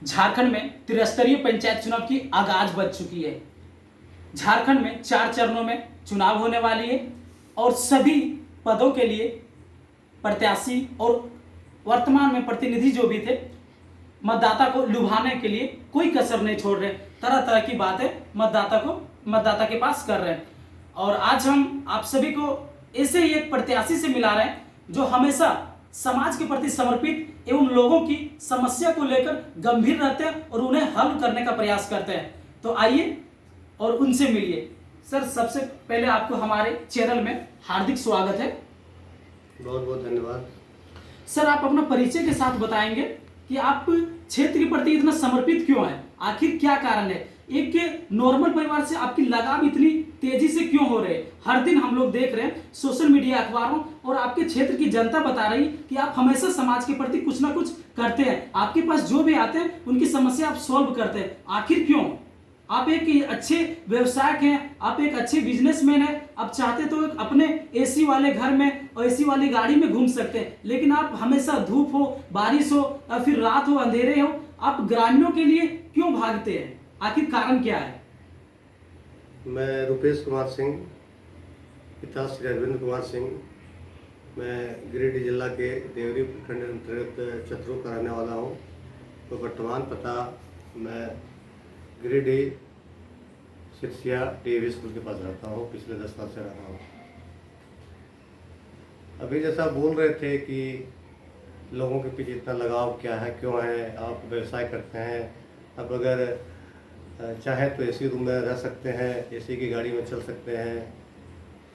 झारखंड में त्रिस्तरीय पंचायत चुनाव की आगाज बज चुकी है। झारखंड में 4 चरणों में चुनाव होने वाली है और सभी पदों के लिए प्रत्याशी और वर्तमान में प्रतिनिधि जो भी थे मतदाता को लुभाने के लिए कोई कसर नहीं छोड़ रहे, तरह तरह की बातें मतदाता के पास कर रहे हैं। और आज हम आप सभी को ऐसे ही एक प्रत्याशी से मिला रहे हैं जो हमेशा समाज के प्रति समर्पित एवं लोगों की समस्या को लेकर गंभीर रहते हैं और उन्हें हल करने का प्रयास करते हैं। तो आइए और उनसे मिलिए। सर, सबसे पहले आपको हमारे चैनल में हार्दिक स्वागत है। बहुत बहुत धन्यवाद। सर, आप अपना परिचय के साथ बताएंगे कि आप क्षेत्र के प्रति इतना समर्पित क्यों हैं? आखिर क्या कारण है? एक नॉर्मल परिवार से आपकी लगाव इतनी तेजी से क्यों हो रहे? हर दिन हम लोग देख रहे हैं सोशल मीडिया, अखबारों और आपके क्षेत्र की जनता बता रही कि आप हमेशा समाज के प्रति कुछ ना कुछ करते हैं। आपके पास जो भी आते हैं उनकी समस्या आप सॉल्व करते हैं। आखिर क्यों? आप एक अच्छे व्यवसायक हैं, आप एक अच्छे बिजनेसमैन हैं। आप चाहते तो अपने एसी वाले घर में और एसी वाली गाड़ी में घूम सकते हैं, लेकिन आप हमेशा धूप हो, बारिश हो या फिर रात हो, अंधेरे हो, आप ग्रामीणों के लिए क्यों भागते हैं? आखिर कारण क्या है? मैं रुपेश कुमार सिंह, पिता श्री अरविंद कुमार सिंह। मैं गिरिडीह जिला के देवरी प्रखंड अंतर्गत चतरू का रहने वाला हूँ। तो वर्तमान पता मैं गिरिडीह सिरसिया डीएवी स्कूल के पास रहता हूँ। पिछले 10 साल से रहा हूँ। अभी जैसा बोल रहे थे कि लोगों के पीछे इतना लगाव क्या है, क्यों है? आप व्यवसाय करते हैं, आप अगर चाहे तो एसी रूम में रह सकते हैं, एसी की गाड़ी में चल सकते हैं,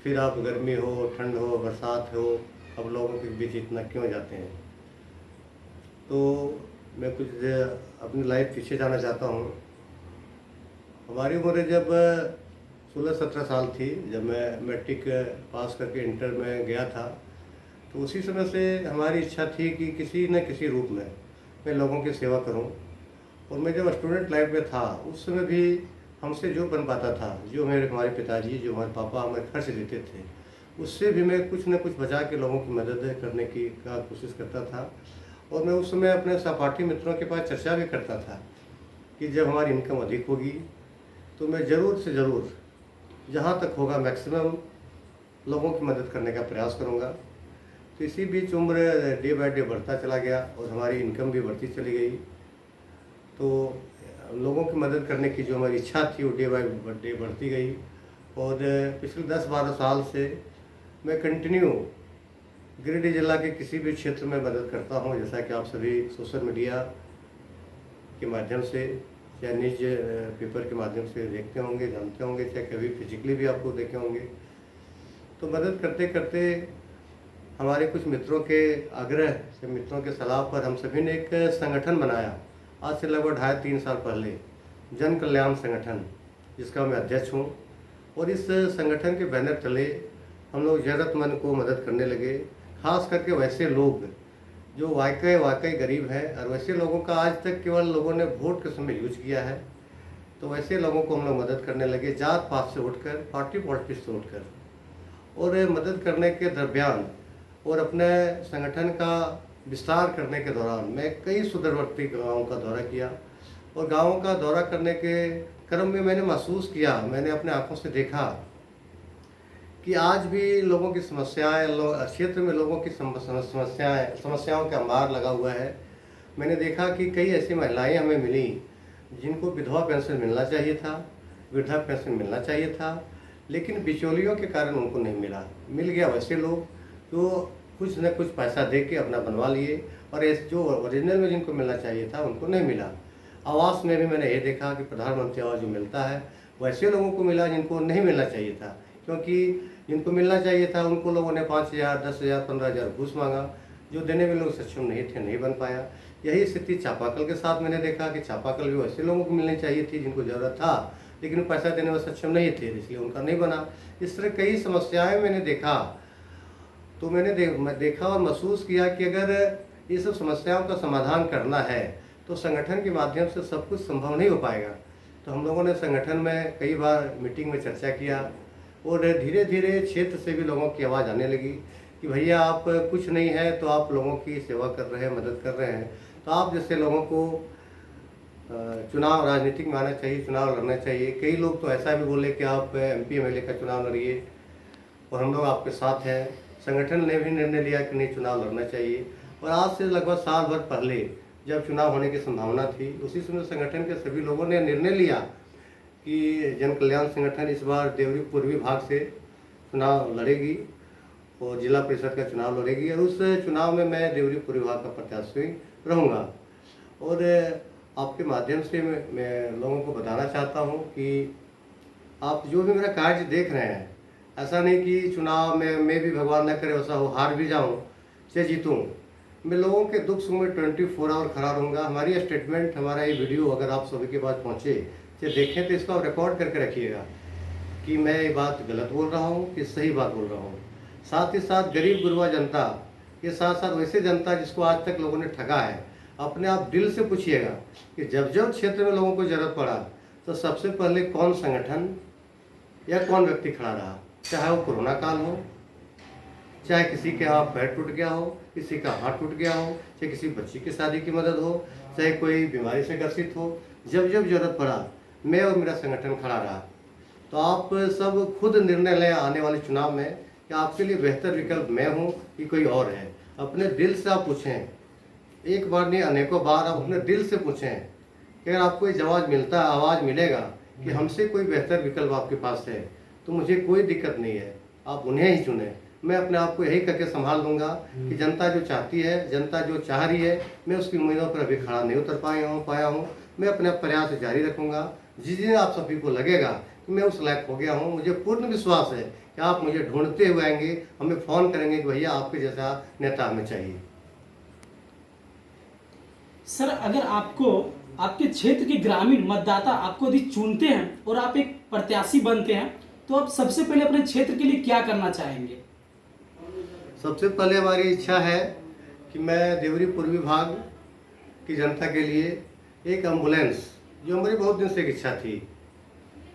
फिर आप गर्मी हो, ठंड हो, बरसात हो, अब लोगों के बीच इतना क्यों जाते हैं? तो मैं कुछ अपनी लाइफ पीछे जाना चाहता हूँ। हमारी उम्र जब 16-17 साल थी, जब मैं मैट्रिक पास करके इंटर में गया था, तो उसी समय से हमारी इच्छा थी कि किसी न किसी रूप में मैं लोगों की सेवा करूं। और मैं जब स्टूडेंट लाइफ में था उस समय भी हमसे जो बन पाता था, जो हमारे पिताजी, जो हमारे पापा हमें खर्च देते थे, उससे भी मैं कुछ न कुछ बचा के लोगों की मदद करने की कोशिश करता था। और मैं उस समय अपने सहपाठी मित्रों के पास चर्चा भी करता था कि जब हमारी इनकम अधिक होगी तो मैं ज़रूर से ज़रूर जहाँ तक होगा मैक्सिमम लोगों की मदद करने का प्रयास करूँगा। तो इसी बीच उम्र डे बाय डे बढ़ता चला गया और हमारी इनकम भी बढ़ती चली गई। तो लोगों की मदद करने की जो हमारी इच्छा थी वो डे बाय डे बढ़ती गई। और पिछले 10-12 साल से मैं कंटिन्यू गिरिडीह जिला के किसी भी क्षेत्र में मदद करता हूँ। जैसा कि आप सभी सोशल मीडिया के माध्यम से या न्यूज पेपर के माध्यम से देखते होंगे, जानते होंगे, चाहे कभी फिजिकली भी आपको देखे होंगे। तो मदद करते करते हमारे कुछ मित्रों के आग्रह से, मित्रों के सलाह पर हम सभी ने एक संगठन बनाया। आज से लगभग 2.5-3 साल पहले जन कल्याण संगठन, जिसका मैं अध्यक्ष हूँ। और इस संगठन के बैनर तले हम लोग ज़रूरतमंद को मदद करने लगे। खास करके वैसे लोग जो वाकई गरीब है और वैसे लोगों का आज तक केवल लोगों ने वोट के समय यूज किया है। तो वैसे लोगों को हम लोग मदद करने लगे, जात पात से उठकर, पार्टी पॉलिटिक्स से उठकर। और मदद करने के दरमियान और अपने संगठन का विस्तार करने के दौरान मैं कई सुदूरवर्ती गाँवों का दौरा किया। और गाँवों का दौरा करने के क्रम में मैंने महसूस किया, मैंने अपने आंखों से देखा कि आज भी लोगों की समस्याएं, क्षेत्र में लोगों की समस्याओं का अंबार लगा हुआ है। मैंने देखा कि कई ऐसी महिलाएं हमें मिली जिनको विधवा पेंशन मिलना चाहिए था, वृद्धा पेंशन मिलना चाहिए था, लेकिन बिचौलियों के कारण उनको नहीं मिला। मिल गया वैसे लोग जो कुछ न कुछ पैसा दे के अपना बनवा लिए, और ऐसे जो ओरिजिनल में जिनको मिलना चाहिए था उनको नहीं मिला। आवास में भी मैंने ये देखा कि प्रधानमंत्री आवास जो मिलता है वैसे लोगों को मिला जिनको नहीं मिलना चाहिए था, क्योंकि जिनको मिलना चाहिए था उनको लोगों ने 5,000, 10,000, 15,000 घूस मांगा, जो देने में लोग सक्षम नहीं थे, नहीं बन पाया। यही स्थिति चापाकल के साथ मैंने देखा कि चापाकल भी वैसे लोगों को मिलनी चाहिए थी जिनको ज़रूरत था, लेकिन पैसा देने में सक्षम नहीं थे, इसलिए उनका नहीं बना। इस तरह कई समस्याएं मैंने देखा। तो मैंने देखा और महसूस किया कि अगर ये सब समस्याओं का समाधान करना है तो संगठन के माध्यम से सब कुछ संभव नहीं हो पाएगा। तो हम लोगों ने संगठन में कई बार मीटिंग में चर्चा किया और धीरे धीरे क्षेत्र से भी लोगों की आवाज़ आने लगी कि भैया आप कुछ नहीं है तो आप लोगों की सेवा कर रहे हैं, मदद कर रहे हैं, तो आप जैसे लोगों को चुनाव राजनीतिक में आना चाहिए, चुनाव लड़ना चाहिए। कई लोग तो ऐसा भी बोले कि आप MP MLA का चुनाव लड़िए और हम लोग आपके साथ हैं। संगठन ने भी निर्णय लिया कि नहीं, चुनाव लड़ना चाहिए। और आज से लगभग साल भर पहले जब चुनाव होने की संभावना थी, उसी समय संगठन के सभी लोगों ने निर्णय लिया कि जन कल्याण संगठन इस बार देवरी पूर्वी भाग से चुनाव लड़ेगी और जिला परिषद का चुनाव लड़ेगी, और उस चुनाव में मैं देवरी पूर्वी भाग का प्रत्याशी रहूँगा। और आपके माध्यम से मैं लोगों को बताना चाहता हूँ कि आप जो भी मेरा कार्य देख रहे हैं, ऐसा नहीं कि चुनाव में मैं भी भगवान न करे वैसा हो, हार भी जाऊँ चाहे जीतूँ, मैं लोगों के दुख सुख में 24 आवर खड़ा रहूँगा। हमारी स्टेटमेंट, हमारा ये वीडियो अगर आप सभी के पास पहुँचे, चाहे देखें, तो इसको आप रिकॉर्ड करके रखिएगा कि मैं ये बात गलत बोल रहा हूँ कि सही बात बोल रहा हूँ। साथ ही साथ गरीब गुरबा जनता के साथ साथ वैसे जनता जिसको आज तक लोगों ने ठगा है, अपने आप दिल से पूछिएगा कि जब जब क्षेत्र में लोगों को ज़रूरत पड़ा तो सबसे पहले कौन संगठन या कौन व्यक्ति खड़ा रहा। चाहे वो कोरोना काल हो, चाहे किसी के यहाँ पैर टूट गया हो, किसी का हाथ टूट गया हो, चाहे किसी बच्ची की शादी की मदद हो, चाहे कोई बीमारी से ग्रसित हो, जब जब जरूरत पड़ा मैं और मेरा संगठन खड़ा रहा। तो आप सब खुद निर्णय लें आने वाले चुनाव में कि आपके लिए बेहतर विकल्प मैं हूँ कि कोई और है। अपने दिल से आप पूछें, एक बार नहीं अनेकों बार आप अपने दिल से पूछें कि अगर आपको ये जवाब मिलता है, आवाज़ मिलेगा कि हमसे कोई बेहतर विकल्प आपके पास है, तो मुझे कोई दिक्कत नहीं है, आप उन्हें ही चुनें। मैं अपने आप को यही करके संभाल लूँगा कि जनता जो चाहती है, जनता जो चाह रही है, मैं उसकी उम्मीदों पर अभी खड़ा नहीं उतर पाया हूँ। मैं अपने प्रयास जारी रखूँगा। जिस दिन आप सभी को लगेगा कि मैं उस लायक हो गया हूँ, मुझे पूर्ण विश्वास है कि आप मुझे ढूंढते हुए आएंगे, हमें फ़ोन करेंगे कि भैया आपके जैसा नेता हमें चाहिए। सर, अगर आपको आपके क्षेत्र के ग्रामीण मतदाता आपको यदि चुनते हैं और आप एक प्रत्याशी बनते हैं, तो आप सबसे पहले अपने क्षेत्र के लिए क्या करना चाहेंगे? सबसे पहले हमारी इच्छा है कि मैं देवरी पूर्वी भाग की जनता के लिए एक एम्बुलेंस, जो हमारी बहुत दिन से एक इच्छा थी,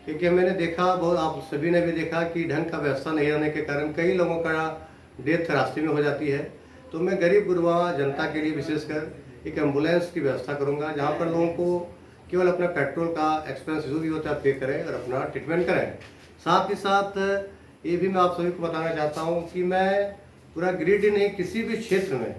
क्योंकि मैंने देखा, बहुत आप सभी ने भी देखा कि ढंग का व्यवस्था नहीं रहने के कारण कई लोगों का डेथ रास्ते में हो जाती है। तो मैं गरीब गुरबा जनता के लिए विशेषकर एक एम्बुलेंस की व्यवस्था करूंगा, जहां पर लोगों को केवल अपना पेट्रोल का एक्सपेंस जो भी होता है पे करें और अपना ट्रीटमेंट करें। साथ ही साथ ये भी मैं आप सभी को बताना चाहता हूँ कि मैं पूरा ग्रिड ही नहीं, किसी भी क्षेत्र में,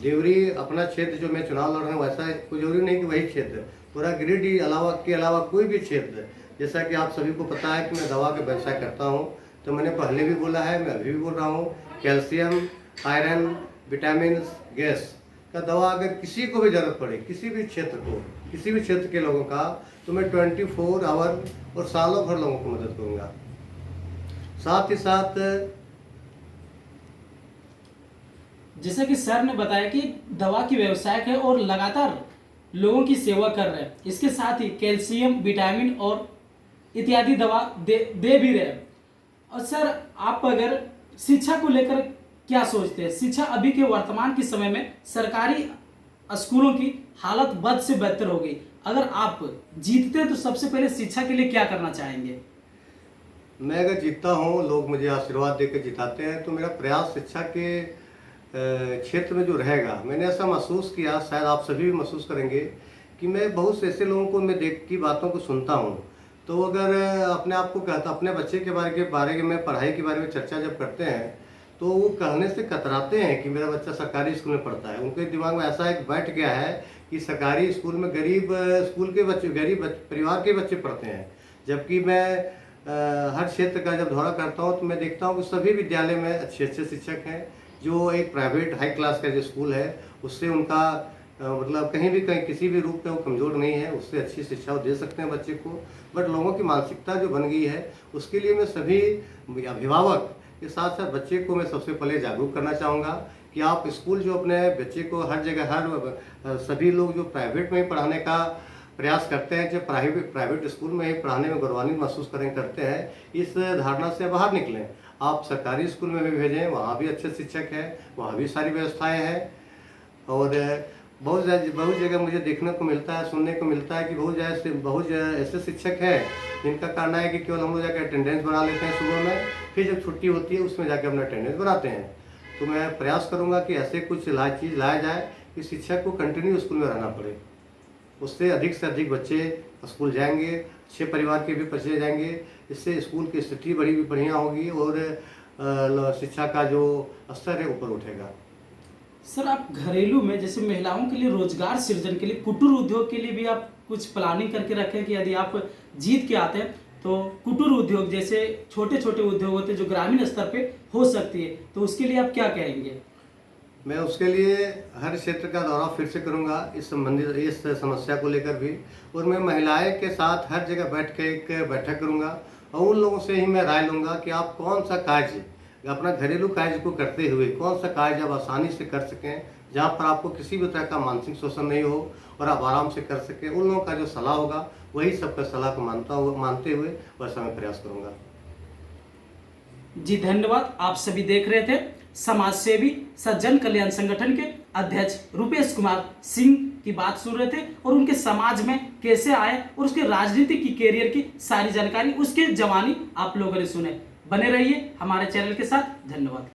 देवरी अपना क्षेत्र जो मैं चुनाव लड़ रहा हूँ वैसा कोई जरूरी नहीं कि वही क्षेत्र, पूरा ग्रिड ही के अलावा कोई भी क्षेत्र, जैसा कि आप सभी को पता है कि मैं दवा का व्यवसाय करता हूँ, तो मैंने पहले भी बोला है, मैं अभी भी बोल रहा हूँ, कैल्शियम, आयरन, विटामिन, गैस का दवा अगर किसी को भी ज़रूरत पड़े, किसी भी क्षेत्र को, किसी भी क्षेत्र के लोगों का, तो मैं 24 आवर और सालों भर लोगों को मदद करूँगा। साथ ही साथ जैसा कि सर ने बताया कि दवा की व्यवसाय है और लगातार लोगों की सेवा कर रहे हैं, इसके साथ ही कैल्शियम, विटामिन और इत्यादि दवा दे भी रहे हैं। और सर, आप अगर शिक्षा को लेकर क्या सोचते हैं? शिक्षा अभी के वर्तमान के समय में सरकारी स्कूलों की हालत बद से बदतर हो गई। अगर आप जीतते हैं तो सबसे पहले शिक्षा के लिए क्या करना चाहेंगे? मैं अगर जीतता हूँ, लोग मुझे आशीर्वाद देकर जिताते हैं, तो मेरा प्रयास शिक्षा के क्षेत्र में जो रहेगा, मैंने ऐसा महसूस किया, शायद आप सभी भी महसूस करेंगे कि मैं बहुत से ऐसे लोगों को मैं देख की बातों को सुनता हूँ, तो अगर अपने आप को कहता, अपने बच्चे के बारे में पढ़ाई के बारे में चर्चा जब करते हैं, तो वो कहने से कतराते हैं कि मेरा बच्चा सरकारी स्कूल में पढ़ता है। उनके दिमाग में ऐसा एक बैठ गया है कि सरकारी स्कूल में गरीब स्कूल के बच्चे, गरीब परिवार के बच्चे पढ़ते हैं। जबकि मैं हर क्षेत्र का जब दौरा करता हूँ तो मैं देखता हूँ कि सभी विद्यालय में अच्छे अच्छे शिक्षक हैं, जो एक प्राइवेट हाई क्लास का जो स्कूल है उससे उनका मतलब कहीं किसी भी रूप में वो कमज़ोर नहीं है, उससे अच्छी शिक्षा वो दे सकते हैं बच्चे को। बट लोगों की मानसिकता जो बन गई है, उसके लिए मैं सभी अभिभावक के साथ साथ बच्चे को मैं सबसे पहले जागरूक करना चाहूँगा कि आप स्कूल जो अपने बच्चे को हर जगह, हर सभी लोग जो प्राइवेट में ही पढ़ाने का प्रयास करते हैं, जो प्राइवेट स्कूल में ही पढ़ाने में गौरवान्वित महसूस करते हैं, इस धारणा से बाहर निकलें। आप सरकारी स्कूल में भी भेजें, वहाँ भी अच्छे शिक्षक हैं, वहाँ भी सारी व्यवस्थाएं हैं। और बहुत जगह मुझे देखने को मिलता है, सुनने को मिलता है कि बहुत ऐसे शिक्षक हैं जिनका कहना है कि केवल हम लोग जाकर अटेंडेंस बना लेते हैं सुबह में, फिर जब छुट्टी होती है उसमें जाकर अपना अटेंडेंस बनाते हैं। तो मैं प्रयास करूँगा कि ऐसे कुछ चीज़ लाया जाए कि शिक्षक को कंटिन्यू स्कूल में रहना पड़े। उससे अधिक से अधिक बच्चे स्कूल जाएंगे, अच्छे परिवार के भी बच्चे जाएंगे। इससे स्कूल की स्थिति बड़ी बढ़िया होगी और शिक्षा का जो स्तर है ऊपर उठेगा। सर, आप घरेलू में जैसे महिलाओं के लिए रोजगार सृजन के लिए कुटीर उद्योग के लिए भी आप कुछ प्लानिंग करके रखें कि यदि आप जीत के आते हैं तो कुटीर उद्योग जैसे छोटे छोटे उद्योग होते हैं जो ग्रामीण स्तर पे हो सकती है, तो उसके लिए आप क्या कहेंगे? मैं उसके लिए हर क्षेत्र का दौरा फिर से करूंगा इस संबंधित इस समस्या को लेकर भी, और मैं महिलाएं के साथ हर जगह बैठ के एक बैठक करूंगा और उन लोगों से ही मैं राय लूंगा कि आप कौन सा कार्य अपना घरेलू कार्य को करते हुए कौन सा कार्य आप आसानी से कर सकें, जहां पर आपको किसी भी तरह का मानसिक शोषण नहीं हो और आप आराम से कर सकें। उन लोगों का जो सलाह होगा वही सबका सलाह को मानते हुए वैसा मैं प्रयास करूंगा। जी धन्यवाद। आप सभी देख रहे थे समाज सेवी सज्जन कल्याण संगठन के अध्यक्ष रुपेश कुमार सिंह की बात सुन रहे थे और उनके समाज में कैसे आए और उसके राजनीति की कैरियर की सारी जानकारी उसके जवानी आप लोगों ने सुने। बने रहिए हमारे चैनल के साथ। धन्यवाद।